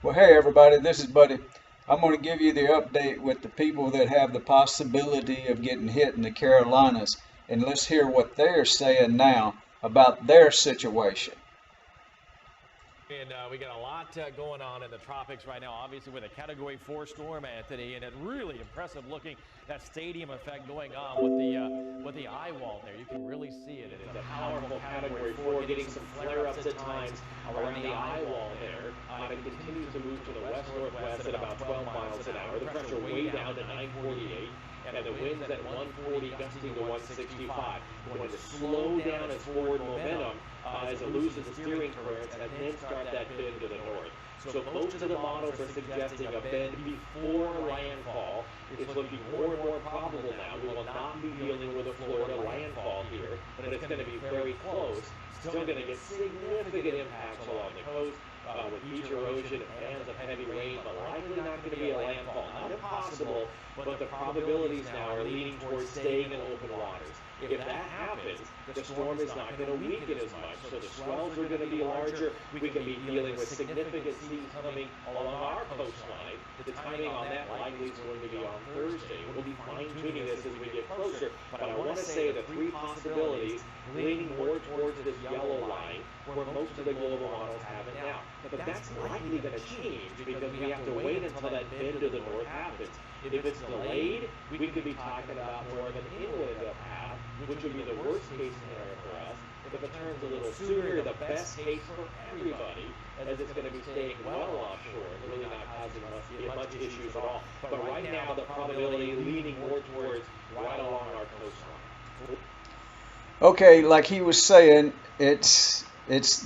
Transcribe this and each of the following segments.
Well, hey everybody, this is Buddy. I'm going to give you the update with the people that have the possibility of getting hit in the Carolinas, and let's hear what they're saying now about their situation. And we got a lot going on in the tropics right now, obviously with a Category 4 storm, Anthony, and it really impressive looking, that stadium effect going on with the eye wall there. You can really see it. It's a powerful Category 4, getting some flare-ups at times around the eye wall there. It continues to move to the west-northwest at about 12 miles an hour. The pressure way down to 948. And the winds at 140 gusting to 165. Going to slow down its forward momentum as it loses the steering currents and then start that bend to the north. So most of the models are suggesting a bend before landfall. It's looking more and more probable now. We will not be dealing with a Florida landfall here, but it's going to be very close. Still going to get significant impacts along the coast with beach erosion and bands of heavy rain, but likely not going to be a landfall. Not impossible, but the probabilities now are leaning towards staying in open waters. If that happens, the storm is not going to weaken as much, so the swells are going to be larger. We can be dealing with significant seas coming along our coastline. The timing on that likely is going to be on Thursday. We'll be fine-tuning this as we get closer, but I want to say the three possibilities leaning more towards this yellow line where most of the global models have it now. But that's likely going to change because we have to wait until that bend to the north happens. If it's delayed, we could be talking about more of an inland path, which would be the worst case scenario for us. If it turns a little sooner, the best case for everybody, as it's going to be staying well offshore and really not causing much issues at all. But right now, the probability leaning more towards right along our coastline. Okay, like he was saying, it's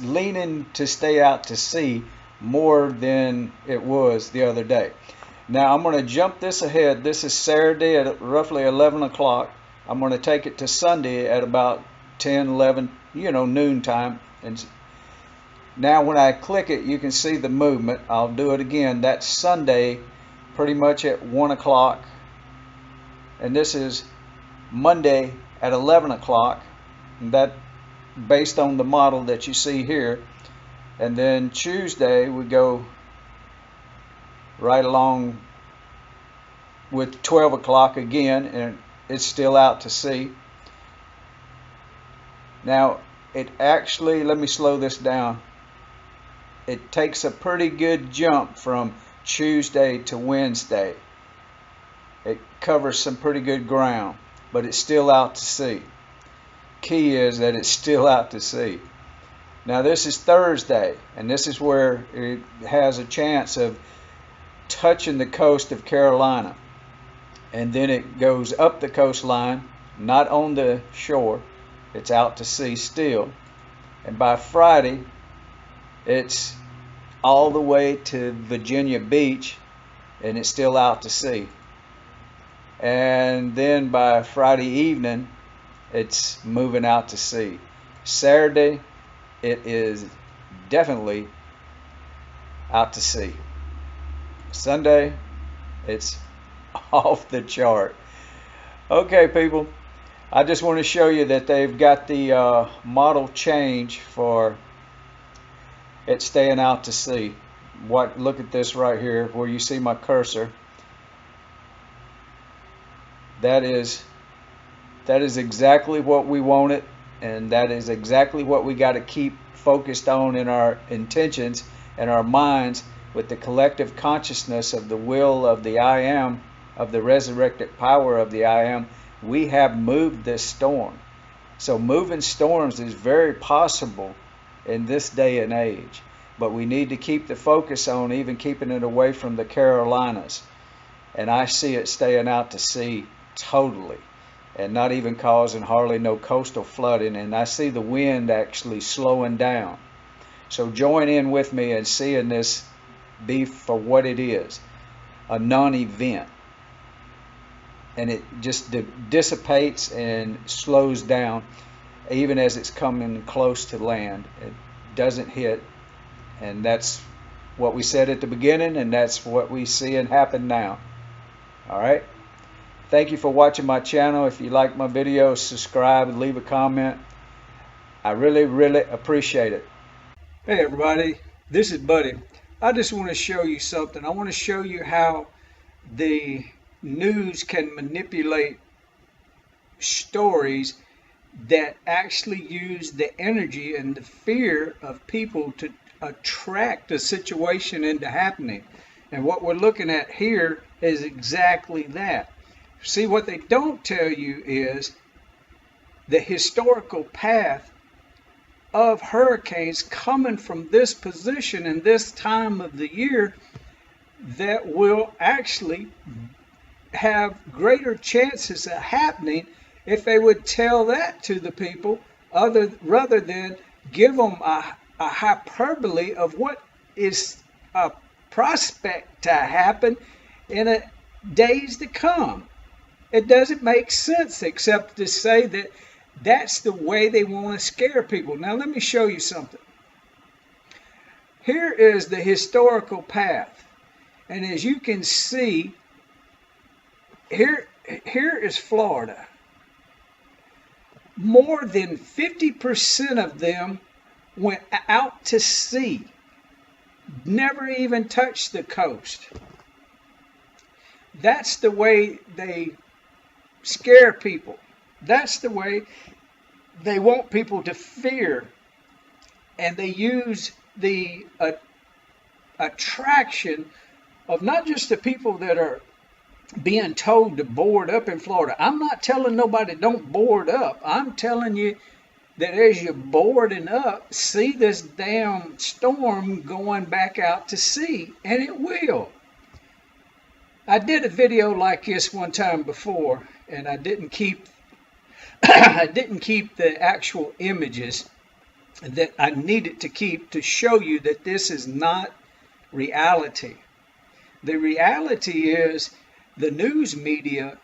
leaning to stay out to sea more than it was the other day. Now I'm going to jump this ahead. This is Saturday at roughly 11 o'clock. I'm going to take it to Sunday at about 10, 11, noon time. And now when I click it, you can see the movement. I'll do it again. That's Sunday pretty much at 1 o'clock. And this is Monday at 11 o'clock. And that based on the model that you see here. And then Tuesday we go right along with 12 o'clock again, and it's still out to sea. Now it actually, let me slow this down, it takes a pretty good jump from Tuesday to Wednesday. It covers some pretty good ground, but it's still out to sea. Key is that it's still out to sea. Now this is Thursday, and this is where it has a chance of touching the coast of Carolina, and then it goes up the coastline, not on the shore, it's out to sea still, and by Friday it's all the way to Virginia Beach and it's still out to sea, and then by Friday evening it's moving out to sea. Saturday it is definitely out to sea. Sunday it's off the chart. Okay people, I just want to show you that they've got the model change for it staying out to sea. Look at this right here where you see my cursor. That is exactly what we wanted, and that is exactly what we got to keep focused on in our intentions and our minds, with the collective consciousness of the will of the I Am, of the resurrected power of the I Am. We have moved this storm. So moving storms is very possible in this day and age, but we need to keep the focus on even keeping it away from the Carolinas. And I see it staying out to sea totally, and not even causing hardly no coastal flooding, and I see the wind actually slowing down. So join in with me in seeing this be for what it is, a non-event, and it just dissipates and slows down even as it's coming close to land. It doesn't hit, and that's what we said at the beginning, and that's what we see and happen now. All right, thank you for watching my channel. If you like my videos, subscribe and leave a comment. I really appreciate it. Hey everybody, this is Buddy. I just want to show you something. I want to show you how the news can manipulate stories that actually use the energy and the fear of people to attract a situation into happening. And what we're looking at here is exactly that. See, what they don't tell you is the historical path of hurricanes coming from this position and this time of the year that will actually have greater chances of happening if they would tell that to the people rather than give them a hyperbole of what is a prospect to happen in days to come. It doesn't make sense except to say that that's the way they want to scare people. Now let me show you something. Here is the historical path. And as you can see, here is Florida. More than 50% of them went out to sea, never even touched the coast. That's the way they scare people. That's the way they want people to fear. And they use the attraction of not just the people that are being told to board up in Florida. I'm not telling nobody don't board up. I'm telling you that as you're boarding up, see this damn storm going back out to sea, and it will. I did a video like this one time before, and I didn't keep the actual images that I needed to keep to show you that this is not reality. The reality is the news media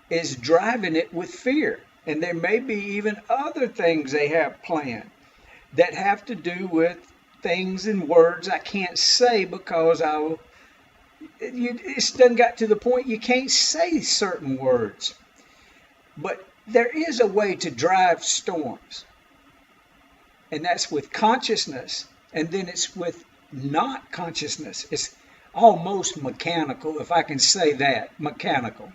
is driving it with fear. And there may be even other things they have planned that have to do with things and words I can't say because it's done got to the point you can't say certain words. But there is a way to drive storms. And that's with consciousness. And then it's with not consciousness. It's almost mechanical, if I can say that. Mechanical.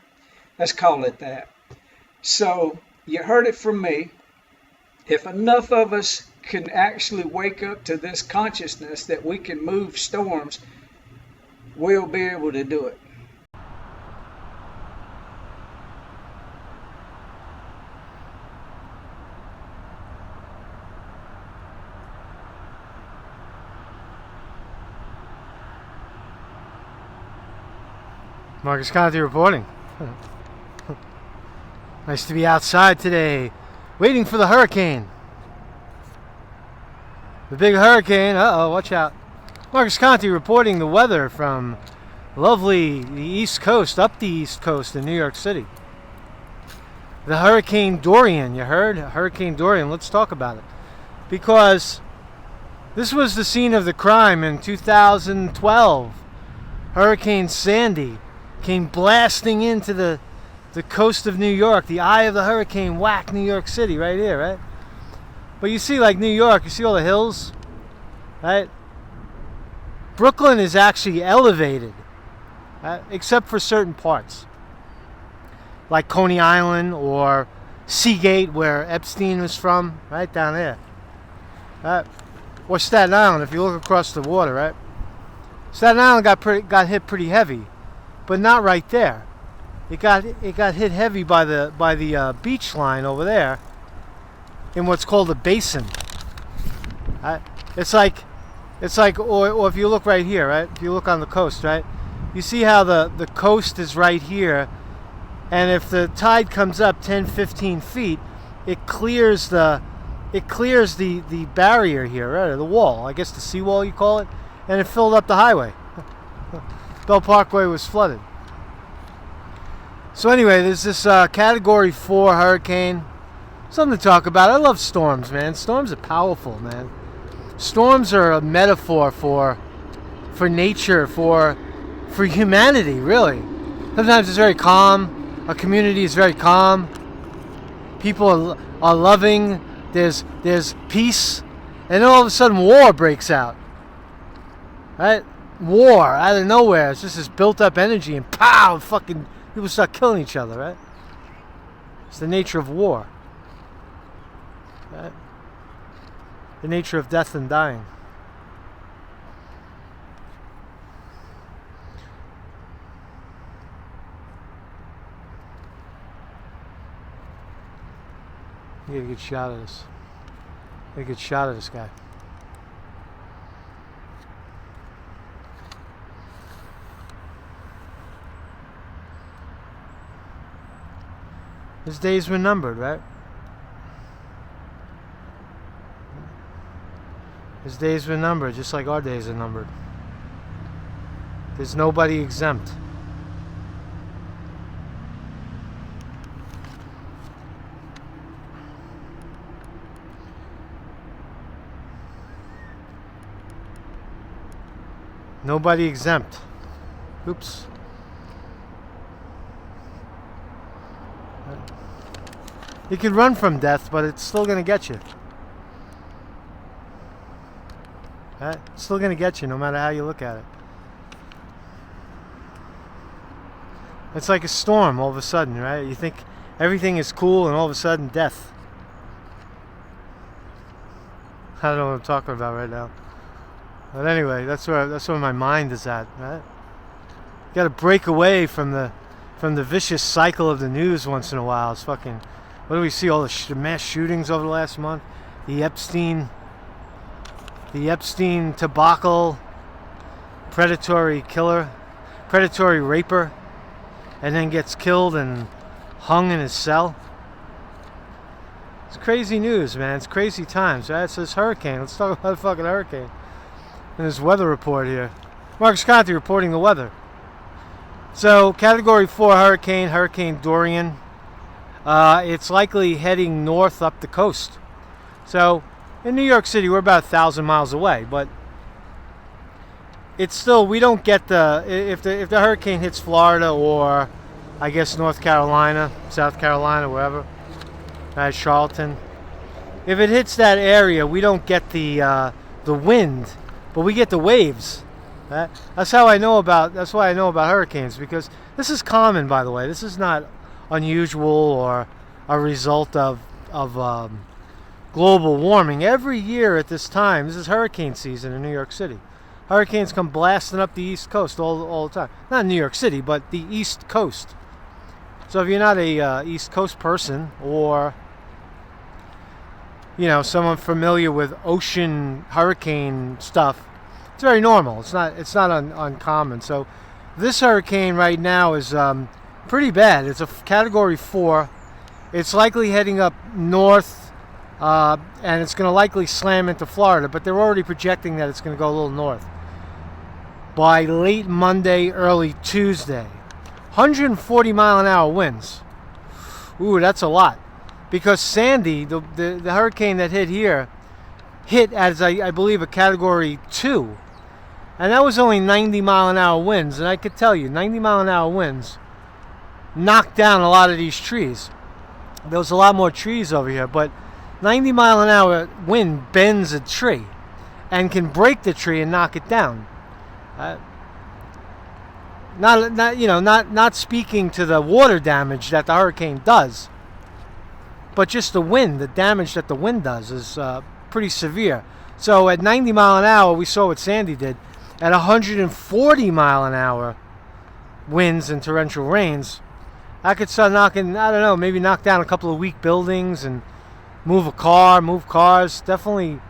Let's call it that. So you heard it from me. If enough of us can actually wake up to this consciousness that we can move storms, we'll be able to do it. Marcus Conte reporting. Nice to be outside today, waiting for the hurricane. The big hurricane, watch out. Marcus Conte reporting the weather from lovely the East Coast, up the East Coast in New York City. The Hurricane Dorian, you heard? Hurricane Dorian, let's talk about it. Because this was the scene of the crime in 2012. Hurricane Sandy came blasting into the coast of New York. The eye of the hurricane whacked New York City right here, right? But you see, like New York, you see all the hills, right? Brooklyn is actually elevated, except for certain parts. Like Coney Island or Seagate, where Epstein was from, right down there. Right? Or Staten Island, if you look across the water, right? Staten Island got hit pretty heavy, but not right there. It got hit heavy by the beach line over there, in what's called a basin. It's like, or if you look right here, right? If you look on the coast, right? You see how the coast is right here, and if the tide comes up 10, 15 feet, it clears the barrier here, right? Or the wall, I guess the seawall you call it, and it filled up the highway. Bell Parkway was flooded. So anyway, there's this Category 4 hurricane. Something to talk about. I love storms, man. Storms are powerful, man. Storms are a metaphor for nature, for humanity, really. Sometimes it's very calm. A community is very calm. People are loving. There's peace. And then all of a sudden war breaks out. Right? War out of nowhere. It's just this built-up energy, and pow! Fucking people start killing each other. Right? It's the nature of war. Right? The nature of death and dying. You get a good shot of this. Get a good shot of this guy. His days were numbered, right? His days were numbered, just like our days are numbered. There's nobody exempt. Nobody exempt. Oops. You can run from death, but it's still going to get you. Right? It's still going to get you no matter how you look at it. It's like a storm all of a sudden, right? You think everything is cool and all of a sudden death. I don't know what I'm talking about right now. But anyway, that's where my mind is at, right? You got to break away from the vicious cycle of the news once in a while. It's fucking, what do we see? All the mass shootings over the last month. The Epstein debacle, predatory killer, predatory raper, and then gets killed and hung in his cell. It's crazy news, man. It's crazy times, right? It's this hurricane. Let's talk about the fucking hurricane. And this weather report here. Marcus Conte reporting the weather. So, Category 4 hurricane, Hurricane Dorian. It's likely heading north up the coast. So, in New York City, we're about 1,000 miles away, but it's still, we don't get if the hurricane hits Florida or, I guess, North Carolina, South Carolina, wherever, right, Charlton. If it hits that area, we don't get the wind, but we get the waves. Right? That's why I know about hurricanes, because this is common, by the way. This is not unusual or a result of global warming. Every year at this time, this is hurricane season in New York City. Hurricanes come blasting up the East Coast all the time. Not New York City, but the East Coast. So if you're not a East Coast person, or someone familiar with ocean hurricane stuff, it's very normal. It's not uncommon. So this hurricane right now is pretty bad. It's a Category 4. It's likely heading up north, and it's going to likely slam into Florida, but they're already projecting that it's going to go a little north by late Monday, early Tuesday. 140 mile an hour winds. Ooh, that's a lot. Because Sandy, the hurricane that hit here, hit as, I believe, a Category 2. And that was only 90 mile an hour winds. And I could tell you, 90 mile an hour winds knocked down a lot of these trees. There was a lot more trees over here, but 90 mile an hour wind bends a tree and can break the tree and knock it down. Not speaking to the water damage that the hurricane does, but just the wind, the damage that the wind does is pretty severe. So at 90 mile an hour, we saw what Sandy did. At 140 mile an hour winds and torrential rains, I could start knocking, I don't know, maybe knock down a couple of weak buildings and move cars. Definitely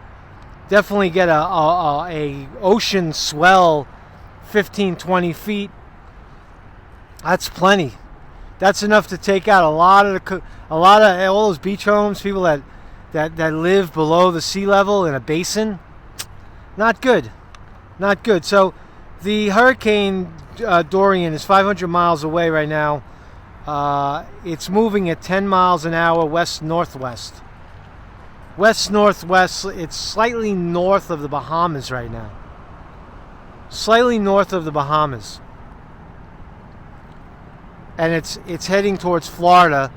get a ocean swell 15, 20 feet. That's plenty. That's enough to take out a lot of all those beach homes, people that live below the sea level in a basin. Not good. Not good. So the Hurricane Dorian is 500 miles away right now. It's moving at 10 miles an hour west-northwest. West-northwest. It's slightly north of the Bahamas right now. Slightly north of the Bahamas. And it's heading towards Florida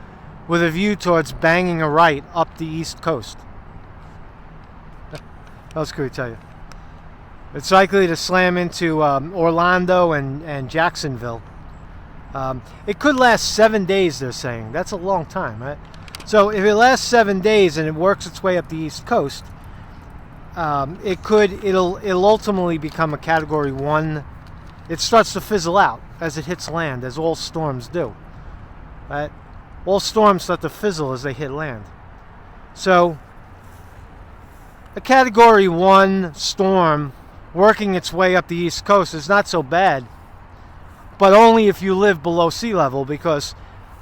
with a view towards banging a right up the East Coast. What else could we tell you? It's likely to slam into Orlando and Jacksonville. It could last 7 days, they're saying. That's a long time, right? So if it lasts 7 days and it works its way up the East Coast, it'll ultimately become a Category 1. It starts to fizzle out as it hits land, as all storms do. Right? All storms start to fizzle as they hit land. So a Category 1 storm working its way up the East Coast is not so bad, but only if you live below sea level, because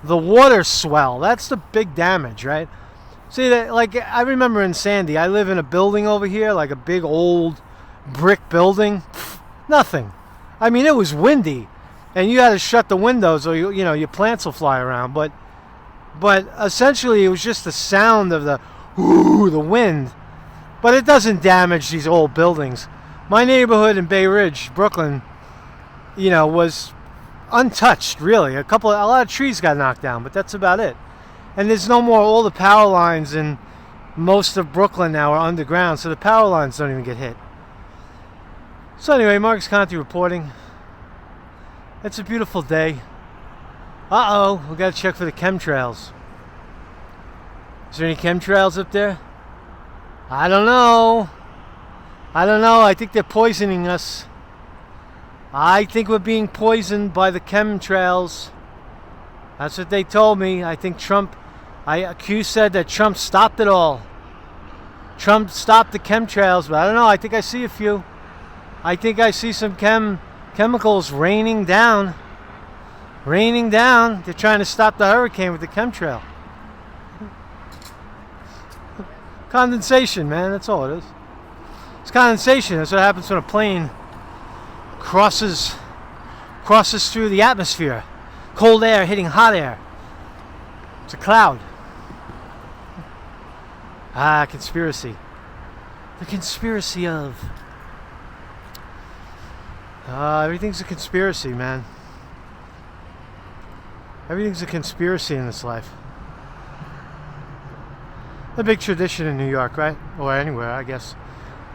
the water swell, that's the big damage, right? See, that, like, I remember in Sandy, I live in a building over here, like a big old brick building. Nothing. I mean, it was windy, and you had to shut the windows or your plants will fly around, but essentially it was just the sound of the wind. But it doesn't damage these old buildings. My neighborhood in Bay Ridge, Brooklyn, was untouched, really. A lot of trees got knocked down, but that's about it. And there's no more. All the power lines in most of Brooklyn now are underground, so the power lines don't even get hit. So anyway, Marcus Conte reporting. It's a beautiful day. Uh-oh, we got to check for the chemtrails. Is there any chemtrails up there? I don't know. I think they're poisoning us. I think we're being poisoned by the chemtrails. That's what they told me. I think Q said that Trump stopped it all. Trump stopped the chemtrails, but I don't know. I think I see a few. I think I see some chemicals raining down. They're trying to stop the hurricane with the chemtrail. Condensation, man. That's all it is. It's condensation. That's what happens when a plane crosses through the atmosphere. Cold air hitting hot air. It's a cloud. Conspiracy. The conspiracy of... everything's a conspiracy, man. Everything's a conspiracy in this life. A big tradition in New York, right? Or anywhere, I guess.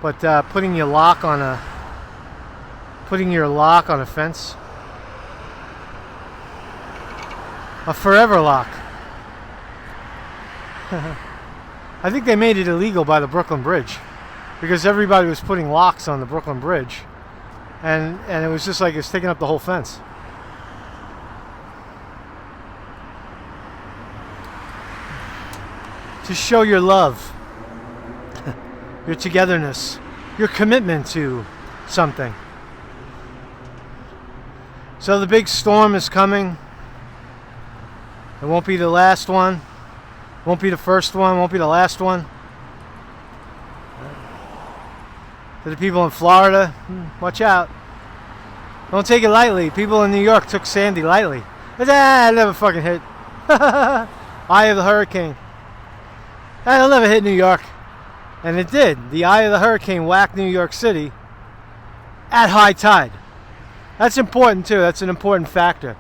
But putting your lock on a fence, a forever lock. I think they made it illegal by the Brooklyn Bridge, because everybody was putting locks on the Brooklyn Bridge, and it was just like it's taking up the whole fence. To show your love, your togetherness, your commitment to something. So the big storm is coming. It won't be the last one. Won't be the first one. Won't be the last one. To the people in Florida, watch out. Don't take it lightly. People in New York took Sandy lightly. It never fucking hit. Eye of the hurricane. It'll never hit New York. And it did. The eye of the hurricane whacked New York City at high tide. That's important too. That's an important factor.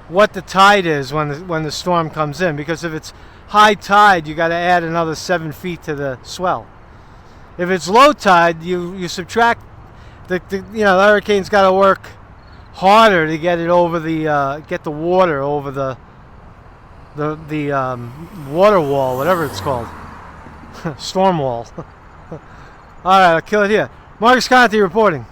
What the tide is when the storm comes in. Because if it's high tide, you got to add another 7 feet to the swell. If it's low tide, you subtract. The hurricane's got to work harder to get it over get the water over the water wall, whatever it's called. Storm wall. All right, I'll kill it here. Marcus Conte reporting.